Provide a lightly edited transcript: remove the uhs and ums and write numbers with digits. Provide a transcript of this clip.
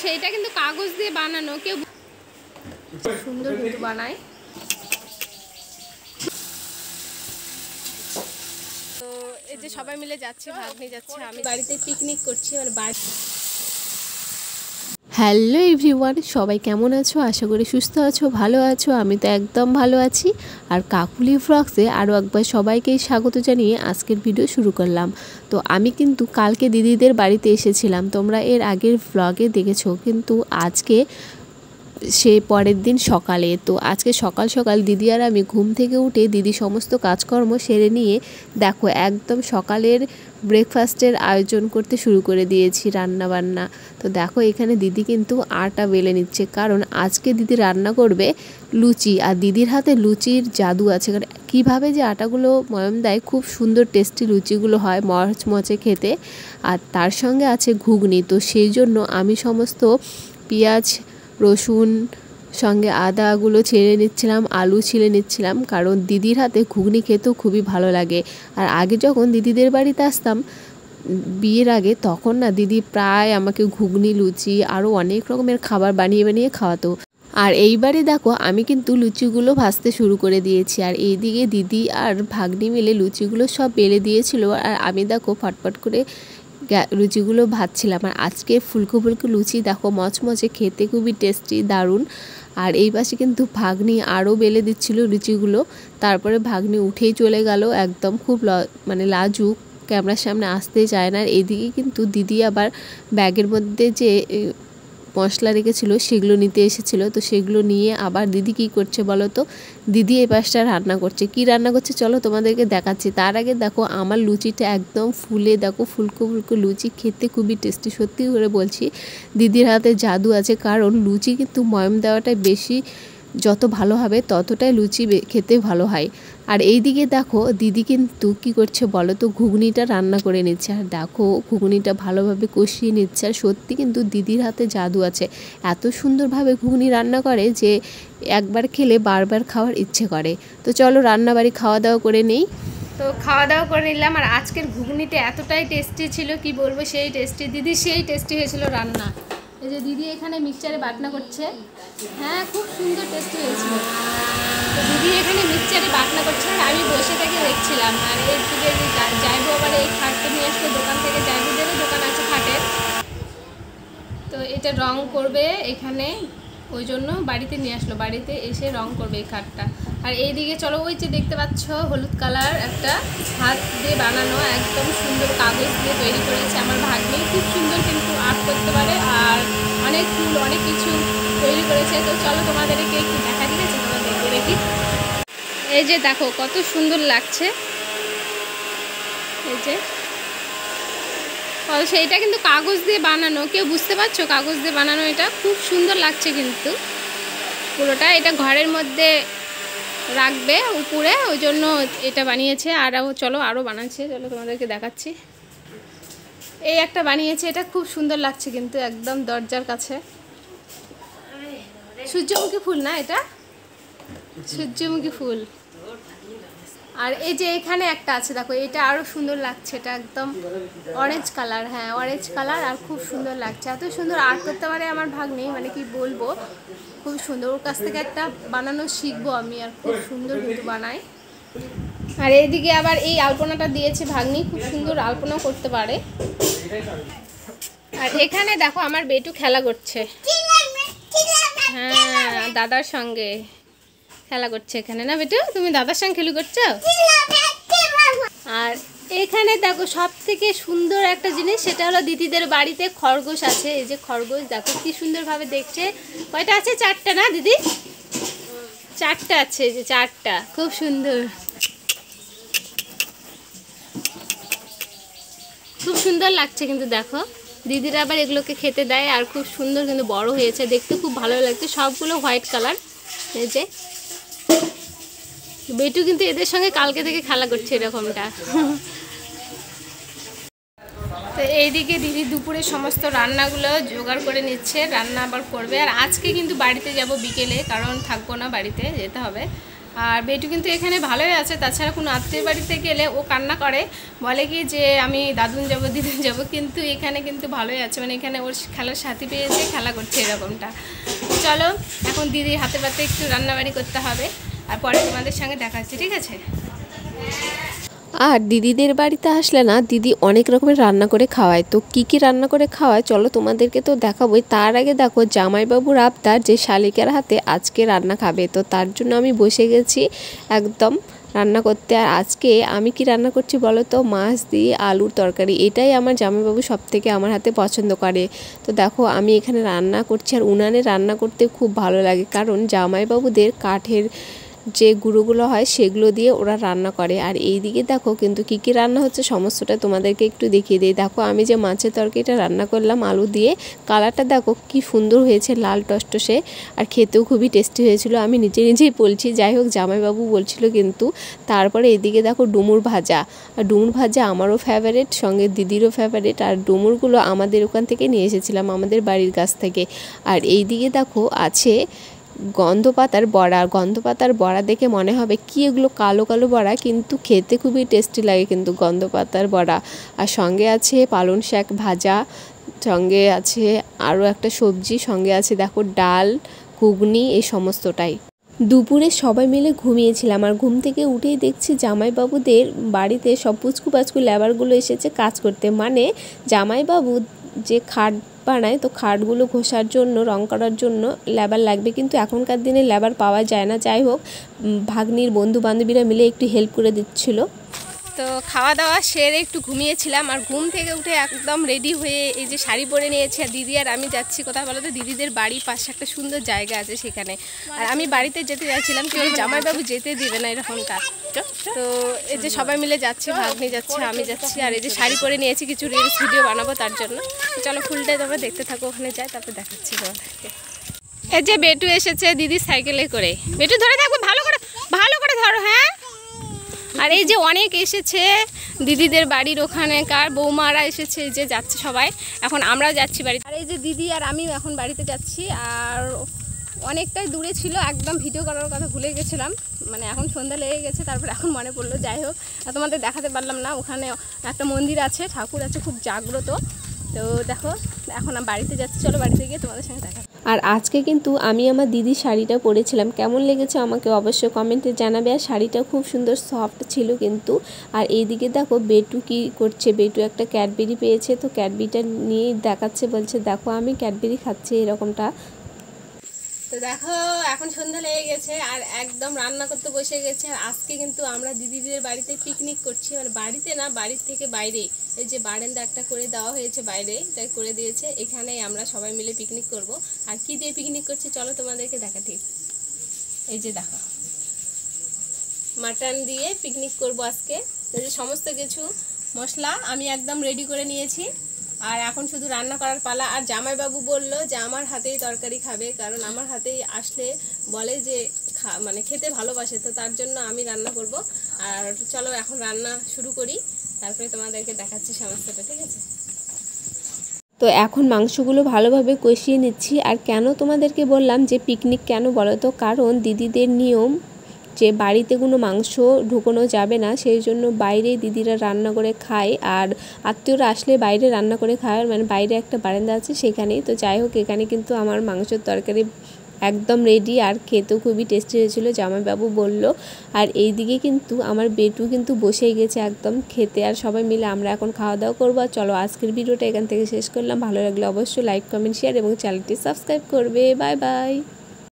সেইটা কিন্তু কাগজ দিয়ে বানানো, কেউ সুন্দর কিন্তু বানায়। তো এই যে সবাই মিলে যাচ্ছে, ভাগ্নি যাচ্ছে, আমি বাড়িতে পিকনিক করছি। আর হ্যালো এভরিওয়ান, সবাই কেমন আছো? আশা করি সুস্থ আছো, ভালো আছো। আমি তো একদম ভালো আছি। আর কাকুলি ব্লগসে আরও একবার সবাইকেই স্বাগত জানিয়ে আজকের ভিডিও শুরু করলাম। তো আমি কিন্তু কালকে দিদিদের বাড়িতে এসেছিলাম, তোমরা এর আগের ব্লগে দেখেছো। কিন্তু আজকে সে পরের দিন সকালে, তো আজকে সকাল সকাল দিদি আর আমি ঘুম থেকে উঠে দিদি সমস্ত কাজকর্ম সেরে নিয়ে দেখো একদম সকালের ব্রেকফাস্টের আয়োজন করতে শুরু করে দিয়েছি, রান্না বান্না। তো দেখো এখানে দিদি কিন্তু আটা বেলে নিচ্ছে, কারণ আজকে দিদি রান্না করবে লুচি। আর দিদির হাতে লুচির জাদু আছে, কারণ কীভাবে যে আটাগুলো ময়ম দেয়, খুব সুন্দর টেস্টি লুচিগুলো হয়, মচমচে খেতে। আর তার সঙ্গে আছে ঘুগনি। তো সেই জন্য আমি সমস্ত পেঁয়াজ, রসুন সঙ্গে আদাগুলো ছেড়ে নিচ্ছিলাম, আলু ছিলে নিচ্ছিলাম, কারণ দিদির হাতে ঘুগনি খেতেও খুবই ভালো লাগে। আর আগে যখন দিদিদের বাড়িতে আসতাম বিয়ের আগে, তখন না দিদি প্রায় আমাকে ঘুগনি, লুচি আরও অনেক রকমের খাবার বানিয়ে বানিয়ে খাওয়াতো। আর এইবারে দেখো আমি কিন্তু লুচিগুলো ভাজতে শুরু করে দিয়েছি। আর এইদিকে দিদি আর ভাগ্নি মিলে লুচিগুলো সব বেলে দিয়েছিল, আর আমি দেখো ফটফট করে লুচিগুলো ভাজছিলাম। আর আজকে ফুলকো ফুলকো লুচি দেখো মচমচে, খেতে খুবই টেস্টি, দারুণ। আর এই পাশে কিন্তু ভাগ্নি আরও বেলে দিচ্ছিল লুচিগুলো। তারপরে ভাগ্নি উঠেই চলে গেল, একদম খুব লাজুক, ক্যামেরার সামনে আসতেই চায় না। আর এইদিকে কিন্তু দিদি আবার ব্যাগের মধ্যে যে মশলা রেখেছিল সেগুলো নিতে এসেছিলো। তো সেগুলো নিয়ে আবার দিদি কি করছে বলো তো, দিদি এই পাশটা রান্না করছে। কি রান্না করছে চলো তোমাদেরকে দেখাচ্ছি। তার আগে দেখো আমার লুচিটা একদম ফুলে, দেখো ফুলকো ফুলকো লুচি, খেতে খুবই টেস্টি। সত্যি করে বলছি দিদির হাতে জাদু আছে, কারণ লুচি কিন্তু ময়ম দেওয়াটাই বেশি, যত ভালো হবে ততটাই লুচি খেতে ভালো হয়। আর এই দিকে দেখো দিদি কিন্তু কি করছে বলো তো, ঘুগনিটা রান্না করে নিচ্ছে। আর দেখো ঘুগনিটা ভালোভাবে কষিয়ে নিচ্ছে। আর সত্যি কিন্তু দিদির হাতে জাদু আছে, এত সুন্দরভাবে ঘুগনি রান্না করে যে একবার খেলে বারবার খাওয়ার ইচ্ছে করে। তো চলো রান্নাবাড়ি খাওয়া দাওয়া করে নেই। তো খাওয়া দাওয়া করে নিলাম। আর আজকের ঘুগনিটা এতটাই টেস্টি ছিল, কি বলবো, সেই টেস্টি, দিদি সেই টেস্টি হয়েছিল রান্না। এই যে দিদি এখানে মিক্সচারে বাটনা করছে, হ্যাঁ খুব সুন্দর টেস্টি হয়েছিল। তো দিদি এখানে মিক্সচারে বাটনা করছে, আর আমি বসে থেকে দেখছিলাম। আর এর দিকে যাইবো আবার এই খাটটা নিয়ে আসলো দোকান থেকে, যাইবোদেরও দোকান আছে খাটের। তো এটা রং করবে এখানে, ওই জন্য বাড়িতে নিয়ে আসলো, বাড়িতে এসে রং করবে এই খাটটা। আর এইদিকে চলো ওই যে দেখতে পাচ্ছ হলুদ কালার একটা হাত দিয়ে বানানো একদম সুন্দর কাগজ দিয়ে তৈরি করেছে আমার ভাগ্নি, খুব সুন্দর কিন্তু আর্ট করতে পারে। আর অনেক ফুল অনেক কিছু তৈরি করেছে। তো চলো তোমাদেরকে একটু দেখা দিয়েছে, তোমরা দেখবে দেখি। এই যে দেখো কত সুন্দর লাগছে, এই যে সেইটা কিন্তু কাগজ দিয়ে বানানো, কেউ বুঝতে পারছো কাগজ দিয়ে বানানো, এটা খুব সুন্দর লাগছে কিন্তু পুরোটা। এটা ঘরের মধ্যে রাখবে উপরে, ওই জন্য এটা বানিয়েছে। আর চলো আরও বানাচ্ছে, চলো তোমাদেরকে দেখাচ্ছি। এই একটা বানিয়েছে, এটা খুব সুন্দর লাগছে কিন্তু একদম দরজার কাছে। সূর্যমুখী ফুল না, এটা সূর্যমুখী ফুল। আর এই যে এখানে একটা আছে দেখো, এটা আরও সুন্দর লাগছে, এটা একদম অরেঞ্জ কালার, হ্যাঁ অরেঞ্জ কালার, আর খুব সুন্দর লাগছে। এত সুন্দর আর্ট করতে পারে আমার ভাগ্নি, মানে কি বলবো, খুব সুন্দর। ওর কাছ থেকে একটা বানানো শিখবো আমি, আর খুব সুন্দর কিন্তু বানায়। আর এইদিকে আবার এই আলপনাটা দিয়েছে ভাগ্নি, খুব সুন্দর আলপনা করতে পারে। আর এখানে দেখো আমার বেটু খেলা করছে, হ্যাঁ দাদার সঙ্গে খেলা করছে এখানে, না বেটু তুমি দাদার সঙ্গে খেলা করছো। আর এখানে দেখো সব থেকে সুন্দর একটা জিনিস, সেটা হলো দিদিদের বাড়িতে খরগোশ আছে। এই যে খরগোশ দেখো কি সুন্দরভাবে দেখছে। কয়টা আছে? 4টা না দিদি? 4টা আছে, যে 4টা, খুব সুন্দর, খুব সুন্দর লাগছে কিন্তু দেখো। দিদিরা আবার এগুলোকে খেতে দেয়, আর খুব সুন্দর কিন্তু বড় হয়েছে, দেখতে খুব ভালো লাগছে। সবগুলো হোয়াইট কালার। এই যে বেটু কিন্তু এদের সঙ্গে কালকে থেকে খেলা করছে এরকমটা। তো এইদিকে দিদি দুপুরে সমস্ত রান্নাগুলো জোগাড় করে নিচ্ছে, রান্না আবার করবে। আর আজকে কিন্তু বাড়িতে যাব বিকেলে, কারণ থাকবো না, বাড়িতে যেতে হবে। আর বেটু কিন্তু এখানে ভালোই আছে। তাছাড়া কোনো আত্মীয় বাড়িতে গেলে ও কান্না করে, বলে কি যে আমি দাদুন যাব দিদুন যাব, কিন্তু এখানে কিন্তু ভালোই আছে, মানে এখানে ওর খেলার সাথী পেয়েছে, খেলা করছে এরকমটা। চলো এখন দিদির হাতে পাতে একটু রান্নাবাড়ি করতে হবে, আর পরে তোমাদের সঙ্গে দেখা হচ্ছে, ঠিক আছে? আর দিদিদের বাড়িতে আসলে না দিদি অনেক রকমের রান্না করে খাওয়ায়। তো কি কি রান্না করে খাওয়ায় চলো তোমাদেরকে তো দেখাবোই। তার আগে দেখো জামাইবাবুর আবদার যে শালিকার হাতে আজকে রান্না খাবে, তো তার জন্য আমি বসে গেছি একদম রান্না করতে। আর আজকে আমি কি রান্না করছি বলো তো, মাছ দিয়ে আলুর তরকারি। এটাই আমার জামাইবাবু সব থেকে আমার হাতে পছন্দ করে। তো দেখো আমি এখানে রান্না করছি, আর উনানে রান্না করতে খুব ভালো লাগে, কারণ জামাইবাবুদের কাঠের যে গুঁড়োগুলো হয় সেগুলো দিয়ে ওরা রান্না করে। আর এই দিকে দেখো কিন্তু কী কী রান্না হচ্ছে সমস্তটা তোমাদেরকে একটু দেখিয়ে দিই। দেখো আমি যে মাছের তরকারিটা রান্না করলাম আলু দিয়ে, কালারটা দেখো কি সুন্দর হয়েছে, লাল টসটসে, আর খেতেও খুবই টেস্টি হয়েছিল। আমি নিজেই বলছি, যাই হোক জামাইবাবু বলছিল কিন্তু। তারপরে এদিকে দেখো ডুমুর ভাজা, আর ডুমুর ভাজা আমারও ফেভারিট, সঙ্গে দিদিরও ফেভারিট। আর ডুমুরগুলো আমাদের ওখান থেকে নিয়ে এসেছিলাম, আমাদের বাড়ির গাছ থেকে। আর এই দিকে দেখো আছে গন্ধপাতার বড়া। গন্ধপাতার বড়া দেখে মনে হবে কি এগুলো কালো কালো বড়া, কিন্তু খেতে খুবই টেস্টি লাগে কিন্তু গন্ধপাতার বড়া। আর সঙ্গে আছে পালং শাক ভাজা, সঙ্গে আছে আরও একটা সবজি, সঙ্গে আছে দেখো ডাল, ঘুগনি, এই সমস্তটাই। দুপুরে সবাই মিলে ঘুমিয়েছিলাম, আর ঘুম থেকে উঠেই দেখছি জামাইবাবুদের বাড়িতে সব পুচকু পাচকু লেবারগুলো এসেছে কাজ করতে। মানে জামাইবাবু যে খাট বানায়, তো খাটগুলো ঘষার জন্য, রং করার জন্য লেবার লাগবে, কিন্তু এখনকার দিনে লেবার পাওয়া যায় না। যাই হোক ভাগ্নির বন্ধু বান্ধবীরা মিলে একটু হেল্প করে দিচ্ছিল। তো খাওয়া দাওয়া সেরে একটু ঘুমিয়েছিলাম, আর ঘুম থেকে উঠে একদম রেডি হয়ে এই যে শাড়ি পরে নিয়েছি, আর দিদি আর আমি যাচ্ছি কোথাও বলো তো, দিদিদের বাড়ির পাশে একটা সুন্দর জায়গা আছে সেখানে। আর আমি বাড়িতে যেতে যাচ্ছিলাম, কেউ জামাইবাবু যেতে দিবে না এরকমটা। তো এই যে সবাই মিলে যাচ্ছি, ভাগ্নি যাচ্ছে, আমি যাচ্ছি, আর এই যে শাড়ি পরে নিয়েছি, কিছু রিলস ভিডিও বানাবো তার জন্য। চলো ফুলটাই তোমরা দেখতে থাকো, ওখানে যাই তারপর দেখাচ্ছি তোমাদেরকে। এই যে বেটু এসেছে দিদির সাইকেলে করে, বেটু ধরে থাকবো, ভালো করে ধরো, হ্যাঁ। আর এই যে অনেক এসেছে দিদিদের বাড়ির ওখানেকার বৌমারা এসেছে, যে যাচ্ছে সবাই, এখন আমরাও যাচ্ছি বাড়িতে। আর এই যে দিদি আর আমি এখন বাড়িতে যাচ্ছি, আর অনেকটাই দূরে ছিল, একদম ভিডিও করার কথা ভুলে গেছিলাম, মানে এখন সন্ধ্যা লেগে গেছে, তারপর এখন মনে পড়লো। যাই হোক তোমাদের দেখাতে পারলাম না, ওখানে একটা মন্দির আছে, ঠাকুর আছে, খুব জাগ্রত। তো দেখো এখন আমি বাড়িতে যাচ্ছি, চলো বাড়িতে গিয়ে তোমাদের সঙ্গে দেখা। আর আজকে কিন্তু আমি আমার দিদির শাড়িটা পরেছিলাম, কেমন লেগেছে আমাকে অবশ্যই কমেন্টে জানাবে। আর শাড়িটা খুব সুন্দর সফট ছিল কিন্তু। আর এইদিকে দেখো বেটু কি করছে, বেটু একটা ক্যাডবেরি পেয়েছে, তো ক্যাডবেরিটা নিয়ে দেখাচ্ছে, বলছে দেখো আমি ক্যাডবেরি খাচ্ছি এরকমটা। তো দেখো এখন সন্ধ্যা লেগে গেছে, আর একদম রান্না করতে বসে গেছে। আর আজকে কিন্তু আমরা দিদিদের বাড়িতে পিকনিক করছি, মানে বাড়িতে না, বাড়ির থেকে বাইরে, এই যে বারান্দা একটা করে দেওয়া হয়েছে বাইরে, তাই করে দিয়েছে, এখানেই আমরা সবাই মিলে পিকনিক করব। আর কি দিয়ে পিকনিক করছি চলো তোমাদেরকে দেখাতে। এই যে দেখো মাটন দিয়ে পিকনিক করব আজকে। এই যে সমস্ত কিছু মশলা আমি একদম রেডি করে নিয়েছি, আর এখন শুধু রান্না করার পালা। আর জামাইবাবু বলল যে আমার হাতেই তরকারি খাবে, কারণ আমার হাতেই আসলে বলে যে মানে খেতে ভালোবাসে, তো তার জন্য আমি রান্না করব। আর চলো এখন রান্না শুরু করি, তারপরে তোমাদেরকে দেখাচ্ছি সমস্তটা, ঠিক আছে? তো এখন মাংসগুলো ভালোভাবে কষিয়ে নিচ্ছি। আর কেন তোমাদেরকে বললাম যে পিকনিক কেন বলো তো, কারণ দিদিদের নিয়ম যে বাড়িতে কোনো মাংস ঢুকানো যাবে না, সেই জন্য বাইরে দিদিরা রান্না করে খায়। আর আত্মীয়রা আসলে বাইরে রান্না করে খায়, মানে বাইরে একটা বারান্দা আছে সেখানেই। তো যাই হোক এখানে কিন্তু আমার মাংসের তরকারি একদম রেডি, আর খেতেও খুবই টেস্টি হয়েছিল, জামাইবাবু বলল। আর এই দিকে কিন্তু আমার বেটু কিন্তু বসেই গেছে একদম খেতে, আর সবাই মিলে আমরা এখন খাওয়া দাওয়া করবো। আর চলো আজকের ভিডিওটা এখান থেকে শেষ করলাম, ভালো লাগলে অবশ্যই লাইক কমেন্ট শেয়ার এবং চ্যানেলটি সাবস্ক্রাইব করবে। Bye bye.